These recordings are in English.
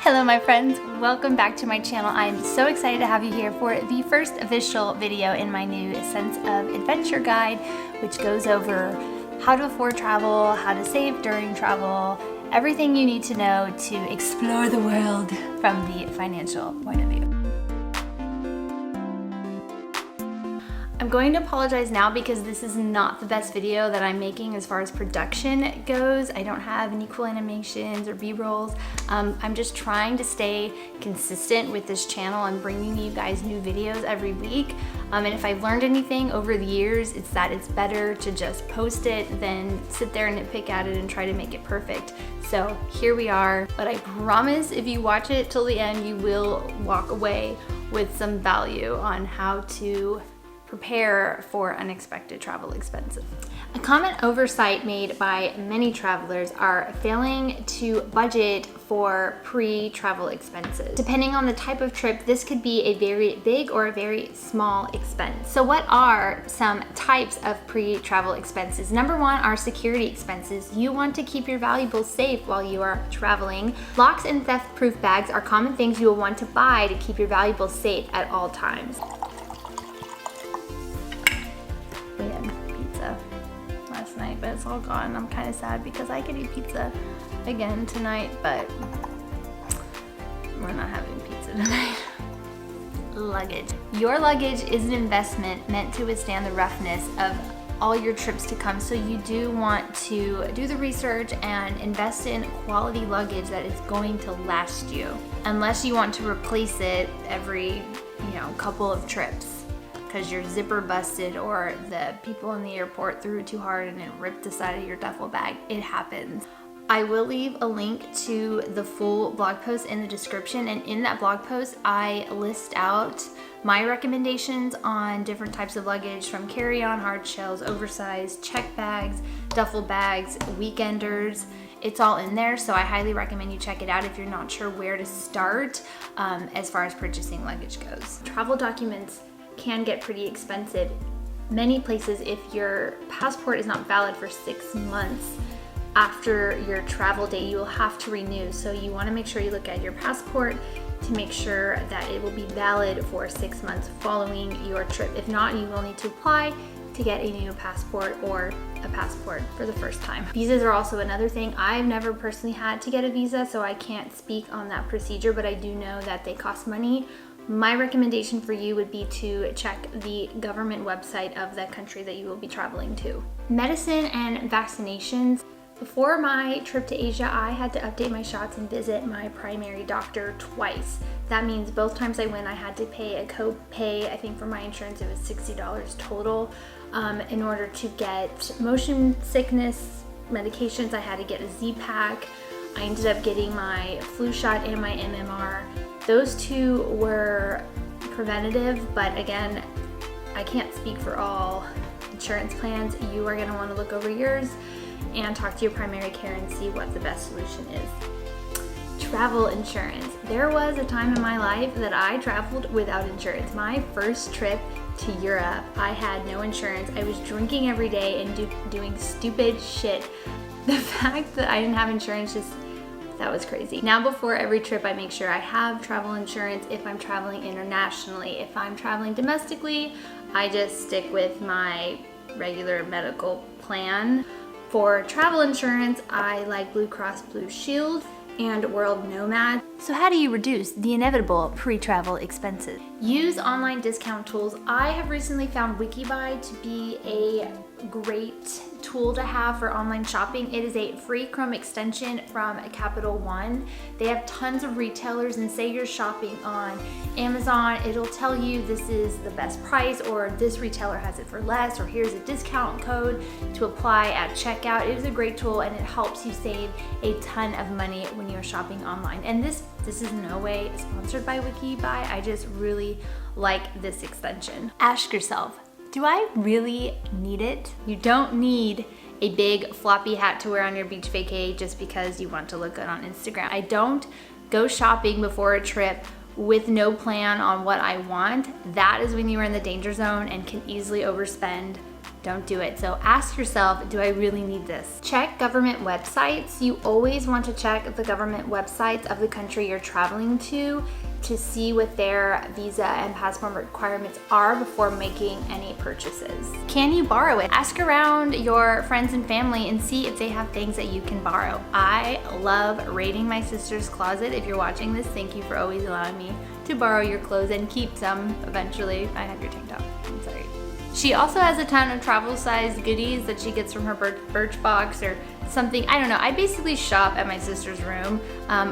Hello my friends, welcome back to my channel. I'm so excited to have you here for the first official video in my new Sense of Adventure guide, which goes over how to afford travel, how to save during travel, everything you need to know to explore the world from the financial point of view. I'm going to apologize now because this is not the best video that I'm making as far as production goes. I don't have any cool animations or B-rolls. I'm just trying to stay consistent with this channel and bringing you guys new videos every week. And if I've learned anything over the years, it's that it's better to just post it than sit there and nitpick at it and try to make it perfect. So here we are, but I promise if you watch it till the end, you will walk away with some value on how to prepare for unexpected travel expenses. A common oversight made by many travelers are failing to budget for pre-travel expenses. Depending on the type of trip, this could be a very big or a very small expense. So what are some types of pre-travel expenses? Number one are security expenses. You want to keep your valuables safe while you are traveling. Locks and theft-proof bags are common things you will want to buy to keep your valuables safe at all times. We had pizza last night, but it's all gone. I'm kind of sad because I could eat pizza again tonight, but we're not having pizza tonight. Luggage. Your luggage is an investment meant to withstand the roughness of all your trips to come, so you do want to do the research and invest in quality luggage that is going to last you, unless you want to replace it every, couple of trips because your zipper busted or the people in the airport threw too hard and it ripped the side of your duffel bag. It happens. I will leave a link to the full blog post in the description, and in that blog post I list out my recommendations on different types of luggage, from carry-on, hard shells, oversized, check bags, duffel bags, weekenders. It's all in there, so I highly recommend you check it out if you're not sure where to start as far as purchasing luggage goes. Travel documents can get pretty expensive. Many places, if your passport is not valid for 6 months after your travel date, you will have to renew. So you want to make sure you look at your passport to make sure that it will be valid for 6 months following your trip. If not, you will need to apply to get a new passport or a passport for the first time. Visas are also another thing. I've never personally had to get a visa, so I can't speak on that procedure, but I do know that they cost money. My recommendation for you would be to check the government website of the country that you will be traveling to. Medicine and vaccinations. Before my trip to Asia, I had to update my shots and visit my primary doctor twice. That means both times I went, I had to pay a co-pay. I think for my insurance, it was $60 total. In order to get motion sickness medications, I had to get a Z-Pack. I ended up getting my flu shot and my MMR. Those two were preventative, but again, I can't speak for all insurance plans. You are gonna wanna look over yours and talk to your primary care and see what the best solution is. Travel insurance. There was a time in my life that I traveled without insurance. My first trip to Europe, I had no insurance. I was drinking every day and doing stupid shit. The fact that I didn't have insurance that was crazy. Now before every trip, I make sure I have travel insurance if I'm traveling internationally. If I'm traveling domestically, I just stick with my regular medical plan. For travel insurance, I like Blue Cross Blue Shield and World Nomad. So how do you reduce the inevitable pre-travel expenses? Use online discount tools. I have recently found WikiBuy to be a great tool to have for online shopping. It is a free Chrome extension from Capital One. They have tons of retailers, and say you're shopping on Amazon, it'll tell you this is the best price, or this retailer has it for less, or here's a discount code to apply at checkout. It is a great tool and it helps you save a ton of money when you're shopping online. And this is in no way sponsored by WikiBuy. I just really like this extension. Ask yourself, do I really need it? You don't need a big floppy hat to wear on your beach vacay just because you want to look good on Instagram. I don't go shopping before a trip with no plan on what I want. That is when you are in the danger zone and can easily overspend don't do it. So ask yourself, do I really need this? Check government websites. You always want to check the government websites of the country you're traveling to see what their visa and passport requirements are before making any purchases. Can you borrow it? Ask around your friends and family and see if they have things that you can borrow. I love raiding my sister's closet. If you're watching this, thank you for always allowing me to borrow your clothes and keep some eventually. I have your tank top, I'm sorry. She also has a ton of travel-sized goodies that she gets from her Birchbox or something. I don't know. I basically shop at my sister's room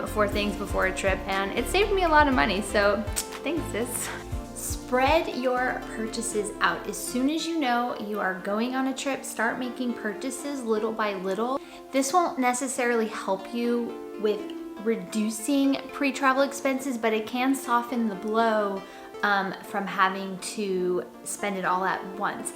for things before a trip, and it saved me a lot of money, so thanks, sis. Spread your purchases out. As soon as you know you are going on a trip, start making purchases little by little. This won't necessarily help you with reducing pre-travel expenses, but it can soften the blow from having to spend it all at once.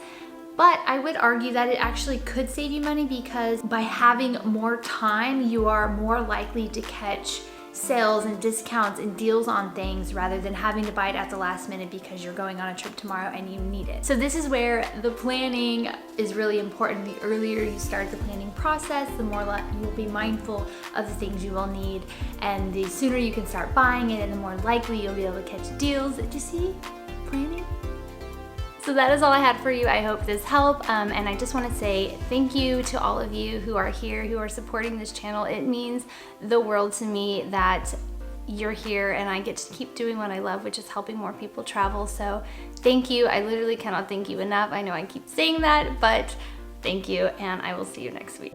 But I would argue that it actually could save you money, because by having more time, you are more likely to catch sales and discounts and deals on things rather than having to buy it at the last minute because you're going on a trip tomorrow and you need it. So this is where the planning is really important. The earlier you start the planning process, the more you'll be mindful of the things you will need, and the sooner you can start buying it and the more likely you'll be able to catch deals. Do you see? Planning. So that is all I had for you. I hope this helped, and I just want to say thank you to all of you who are here, who are supporting this channel. It means the world to me that you're here and I get to keep doing what I love, which is helping more people travel. So thank you. I literally cannot thank you enough. I know I keep saying that, but thank you, and I will see you next week.